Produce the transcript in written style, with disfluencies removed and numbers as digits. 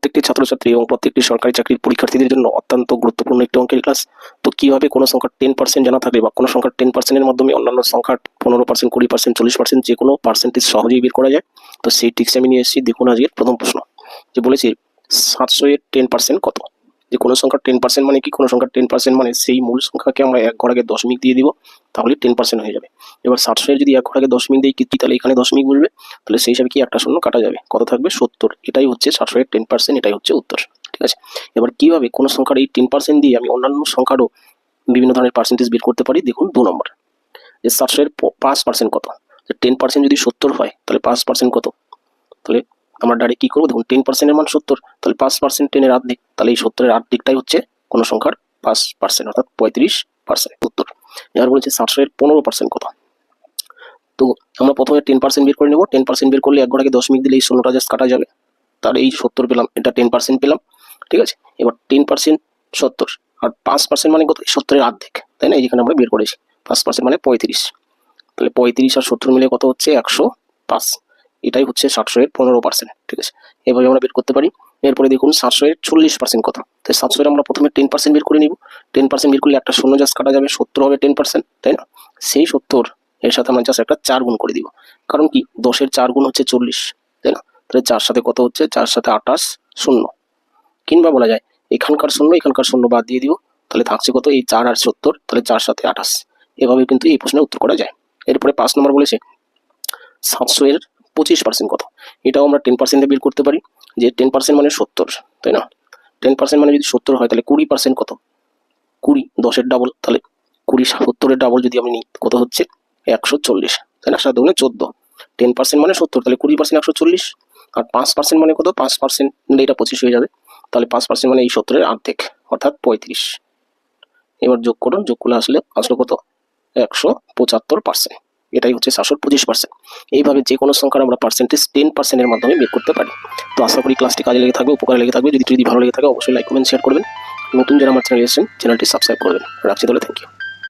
প্রত্যেকটি ছাত্রছাত্রী এবং প্রত্যেকটি সরকারি চাকরির পরীক্ষার্থীদের জন্য অত্যন্ত গুরুত্বপূর্ণ একটি অঙ্কের ক্লাস। তো কিভাবে কোনো সংখ্যার 10% জানা থাকলে বা কোনো সংখ্যার 10% এর মাধ্যমে অন্যান্য সংখ্যার 15%, 20%, 40% যে কোনো পার্সেন্টেজ সহজেই বের করা যায়, তো সেই ট্রিক্স আমি নিয়ে এসেছি। দেখুন আজকের প্রথম প্রশ্ন, যে বলেছি 700 এর 10% কত। যে কোনো সংখ্যার 10% মানে কি, কোনো সংখ্যার 10% মানে সেই মূল সংখ্যাকে আমরা এক ঘর আগে দশমিক দিয়ে দিব, তাহলে 10% হয়ে যাবে। এবার 700 এর যদি এক ঘর আগে দশমিক দিই কি, তাহলে এখানে দশমিক বসবে, তাহলে সেই হিসাবে কি একটা শূন্য কাটা যাবে, কত থাকবে 70। এটাই হচ্ছে 700 এর 10%, এটাই হচ্ছে উত্তর। ঠিক আছে, এবার কিভাবে কোনো সংখ্যার এই 10% দিয়ে আমি অন্যান্য সংখ্যারও বিভিন্ন ধরনের পার্সেন্টেজ বের করতে পারি। দেখুন 2 নম্বর, যে 700 এর 5% কত। 10% যদি 70 হয় তাহলে 5% কত, তাহলে আমরা ডাইরেক্ট কি করবো, দেখুন 10% এর মান 70, তাহলে 5% 10 এর অর্ধেক, তাহলে এই 70 এর অর্ধেকটাই হচ্ছে কোনো সংখ্যার 5%, অর্থাৎ 35% উত্তর। এবার বলেছে 700 এর 15% কত। তো আমরা প্রথমে 10% বের করে নেব। 10% বের করলে এক ঘর আগে দশমিক দিলে এই শূন্যটা জাস্ট কাটা যাবে, তাহলে এই 70 পেলাম, এটা 10% পেলাম। ঠিক আছে, এবার 10% 70 আর 5% মানে কত, 70 এর অর্ধেক, তাই না, এই যেখানে আমরা বের করেছি 5% মানে 35, তাহলে 35 আর 70 মিলে কত হচ্ছে 105। এটাই হচ্ছে 700 এর 15%। ঠিক আছে, এভাবে আমরা বের করতে পারি। এরপরে দেখুন 700 এর 40% কত। তাই 700 এর আমরা প্রথমে 10% বের করে নিব। 10% বের করলে একটা শূন্য জাস্ট কাটা যাবে, 70 হবে 10%, তাই না। সেই 70 এর সাথে আমরা জাস্ট একটা 4 গুণ করে দিব, কারণ কি 10 এর 4 গুণ হচ্ছে 40, তাই না। তাহলে 4 সাথে কত হচ্ছে, 4 সাথে 28 শূন্য, কিংবা বলা যায় এখানকার শূন্য এখানকার শূন্য বাদ দিয়ে দিব, তাহলে থাকছে কত, এই 4 আর 70, তাহলে 4 সাথে 28। এভাবে কিন্তু এই প্রশ্নের উত্তর করা যায়। এরপরে 5 নম্বর বলেছে 700 এর 25% কত। এটাও আমরা 10% বের করতে পারি, যে 10% মানে 70, তাই না। 10% মানে যদি 70 হয় তাহলে 20% কত, 20 10 এর ডাবল, তাহলে 20 70 এর ডাবল যদি আমি নিই কত হচ্ছে 140, তাই না, 7 গুণে 14। 10% মানে 70, তাহলে 20% 140, আর 5% মানে কত, 5% এটা 25 হয়ে যাবে, তাহলে 5% মানে এই 70 এর অর্ধেক, অর্থাৎ 35। এবার যোগ করুন, যোগ করলে আসলো কত 175%। এটাই হচ্ছে 725%। এইভাবে যে কোনো সংখ্যার আমরা পার্সেন্টেজ 10% এর মাধ্যমে বের করতে পারি। তো আশা করি ক্লাসটি কাজে লেগে থাকবে, উপকারে লেগে থাকবে। যদি ভালো লেগে থাকে অবশ্যই লাইক কমেন্ট শেয়ার করবেন। নতুন যারা আমার চ্যানেলে এসেছেন চ্যানেলটি সাবস্ক্রাইব করবেন। রাখছি তাহলে, থ্যাংক ইউ।